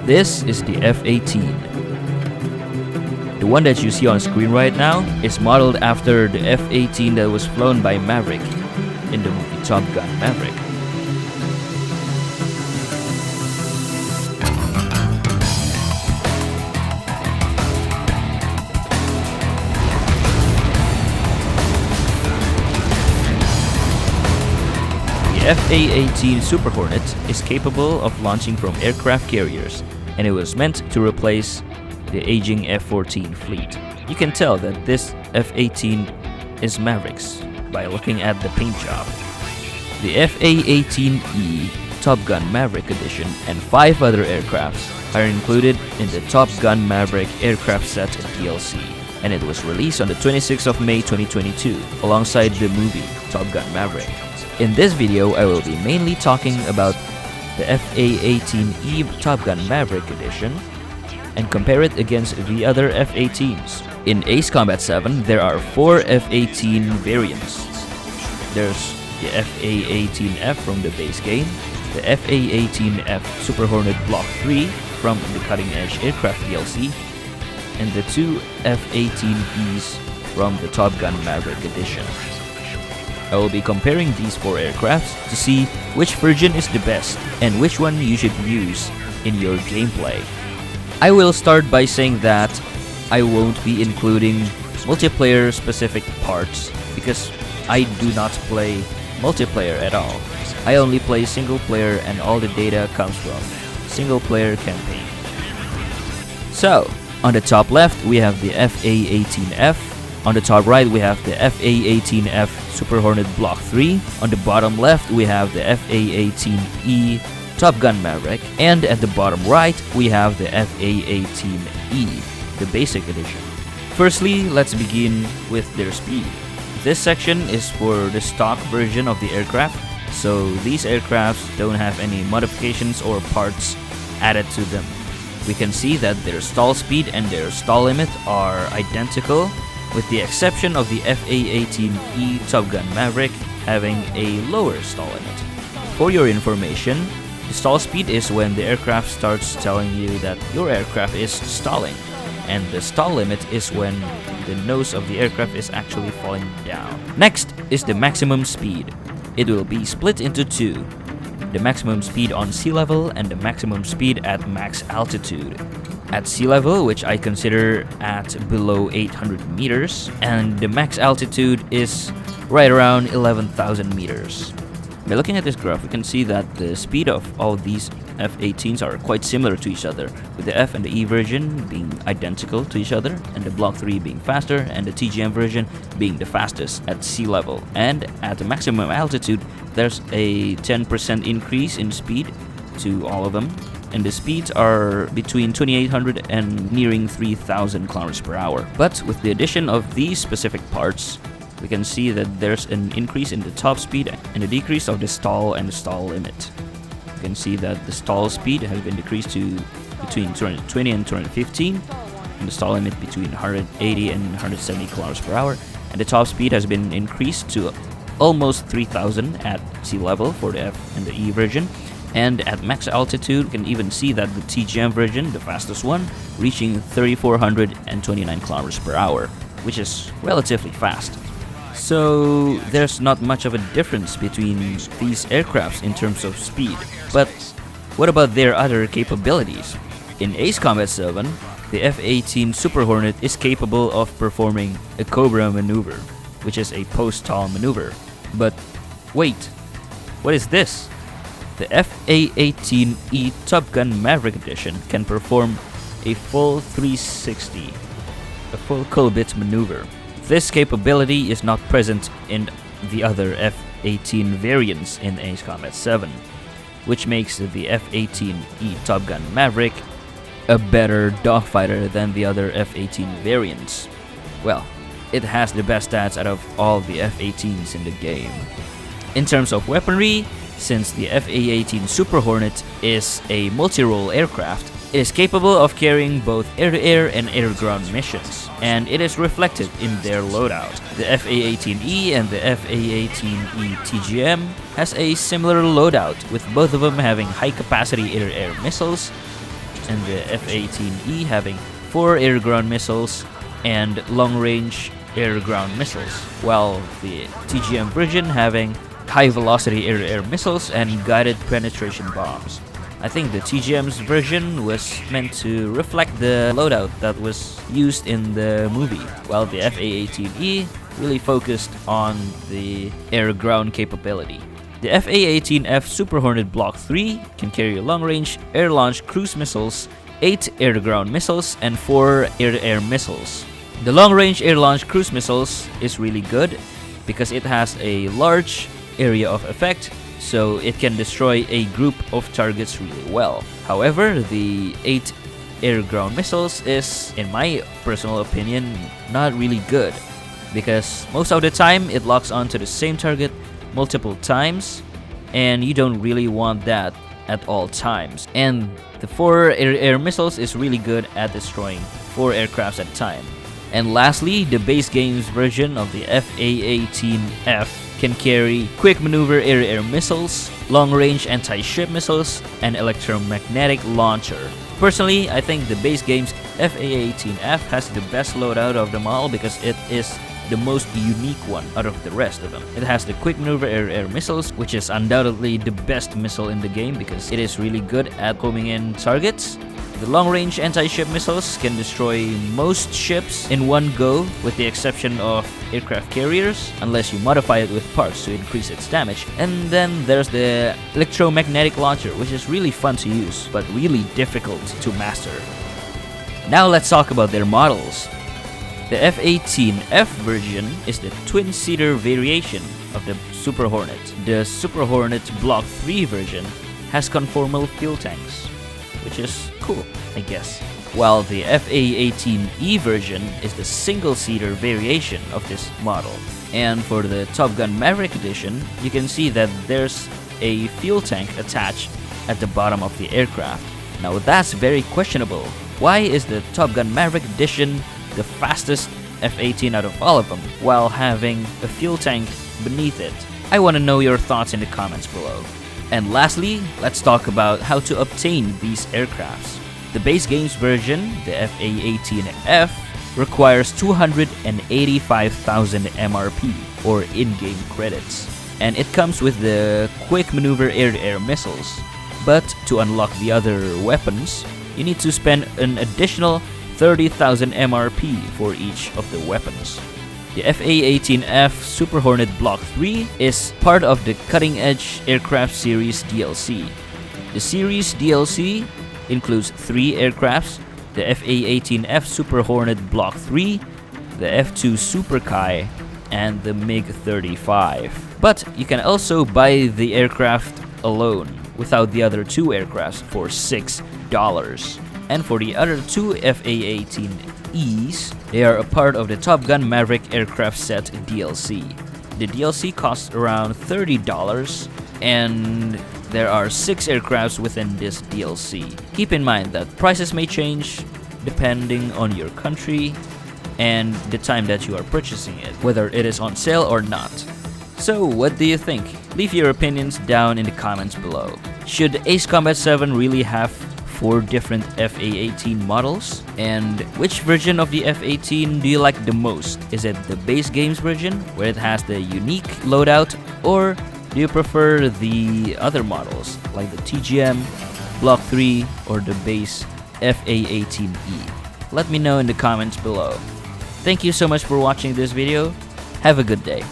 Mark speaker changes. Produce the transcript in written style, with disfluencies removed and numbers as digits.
Speaker 1: This is the F-18. The one that you see on screen right now is modeled after the F-18 that was flown by Maverick in the movie Top Gun Maverick. The F-18 Super Hornet is capable of launching from aircraft carriers, and it was meant to replace the aging F-14 fleet. You can tell that this F-18 is Maverick's by looking at the paint job. The F-18E Top Gun Maverick Edition and 5 other aircrafts are included in the Top Gun Maverick aircraft set DLC, and it was released on the 26th of May 2022 alongside the movie Top Gun Maverick. In this video, I will be mainly talking about the F-18E Top Gun Maverick Edition and compare it against the other F-18s. In Ace Combat 7, there are 4 F-18 variants. There's the F-18F from the base game, the F-18F Super Hornet Block III from the Cutting Edge Aircraft DLC, and the 2 F-18Es from the Top Gun Maverick Edition. I will be comparing these 4 aircrafts to see which version is the best and which one you should use in your gameplay. I will start by saying that I won't be including multiplayer specific parts because I do not play multiplayer at all. I only play single player and all the data comes from single player campaign. So, on the top left we have the F-18F. On the top right we have the F-18F Super Hornet Block III. On the bottom left we have the F-18E Top Gun Maverick. And at the bottom right we have the F-18E, the basic edition. Firstly, let's begin with their speed. This section is for the stock version of the aircraft, so these aircrafts don't have any modifications or parts added to them. We can see that their stall speed and their stall limit are identical, with the exception of the F-18E Top Gun Maverick having a lower stall limit. For your information, the stall speed is when the aircraft starts telling you that your aircraft is stalling, and the stall limit is when the nose of the aircraft is actually falling down. Next is the maximum speed. It will be split into 2. The maximum speed on sea level and the maximum speed at max altitude. At sea level, which I consider at below 800 meters, and the max altitude is right around 11,000 meters. By looking at this graph, we can see that the speed of all these F-18s are quite similar to each other, with the F and the E version being identical to each other, and the Block 3 being faster, and the TGM version being the fastest at sea level. And at the maximum altitude, there's a 10% increase in speed to all of them, and the speeds are between 2,800 and nearing 3,000 kilometers per hour. But with the addition of these specific parts, we can see that there's an increase in the top speed and a decrease of the stall and the stall limit. You can see that the stall speed has been decreased to between 220 and 215, and the stall limit between 180 and 170 kilometers per hour, and the top speed has been increased to almost 3,000 at sea level for the F and the E version. And at max altitude, you can even see that the TGM version, the fastest one, reaching 3,429 kilometers per hour, which is relatively fast. So there's not much of a difference between these aircrafts in terms of speed. But what about their other capabilities? In Ace Combat 7, the F-18 Super Hornet is capable of performing a Cobra maneuver, which is a post-stall maneuver. But wait, what is this? The F-18E Top Gun Maverick Edition can perform a full 360, a full Colbit maneuver. This capability is not present in the other F-18 variants in Ace Combat 7, which makes the F-18E Top Gun Maverick a better dogfighter than the other F-18 variants. Well, it has the best stats out of all the F-18s in the game. In terms of weaponry, since the F-18 Super Hornet is a multi-role aircraft, it is capable of carrying both air-to-air and air-to-ground missions, and it is reflected in their loadout. The F-18E and the F-18E TGM has a similar loadout, with both of them having high-capacity air-to-air missiles, and the F-18E having 4 air-ground missiles and long-range air-ground missiles, while the TGM version having high-velocity air-to-air missiles and guided penetration bombs. I think the TGM's version was meant to reflect the loadout that was used in the movie, while the F-18E really focused on the air-ground capability. The F-18F Super Hornet Block III can carry long-range air-launched cruise missiles, 8 air-to-ground missiles, and 4 air-to-air missiles. The long-range air-launched cruise missiles is really good because it has a large area of effect, so it can destroy a group of targets really well. However, the 8 air-ground missiles is, in my personal opinion, not really good because most of the time it locks onto the same target multiple times, and you don't really want that at all times. And the 4 air missiles is really good at destroying 4 aircrafts at a time. And lastly, the base games version of the F-18F can carry quick maneuver air-to-air missiles, long-range anti-ship missiles, and electromagnetic launcher. Personally, I think the base game's F-18F has the best loadout of them all because it is the most unique one out of the rest of them. It has the quick maneuver air-to-air missiles, which is undoubtedly the best missile in the game because it is really good at homing in targets. The long-range anti-ship missiles can destroy most ships in one go, with the exception of aircraft carriers, unless you modify it with parts to increase its damage. And then there's the electromagnetic launcher, which is really fun to use, but really difficult to master. Now let's talk about their models. The F-18F version is the twin-seater variation of the Super Hornet. The Super Hornet Block III version has conformal fuel tanks, which is cool, I guess. While the F-18E version is the single-seater variation of this model. And for the Top Gun Maverick edition, you can see that there's a fuel tank attached at the bottom of the aircraft. Now that's very questionable. Why is the Top Gun Maverick edition the fastest F-18 out of all of them, while having a fuel tank beneath it? I want to know your thoughts in the comments below. And lastly, let's talk about how to obtain these aircrafts. The base games version, the F-18F, requires 285,000 MRP, or in-game credits. And it comes with the quick maneuver air-to-air missiles. But to unlock the other weapons, you need to spend an additional 30,000 MRP for each of the weapons. The F-18F Super Hornet Block III is part of the Cutting Edge Aircraft Series DLC. The series DLC includes 3 aircrafts, the F-18F Super Hornet Block III, the F-2 Super Kai, and the MiG-35. But you can also buy the aircraft alone, without the other 2 aircrafts, for $6. And for the other 2 F-18Es, they are a part of the Top Gun Maverick Aircraft Set DLC. The DLC costs around $30, and there are 6 aircrafts within this DLC. Keep in mind that prices may change depending on your country and the time that you are purchasing it, whether it is on sale or not. So what do you think? Leave your opinions down in the comments below. Should Ace Combat 7 really have 4 different F-18 models? And which version of the F-18 do you like the most? Is it the base games version, where it has the unique loadout, or do you prefer the other models, like the TGM, Block 3, or the base F-18E? Let me know in the comments below. Thank you so much for watching this video. Have a good day.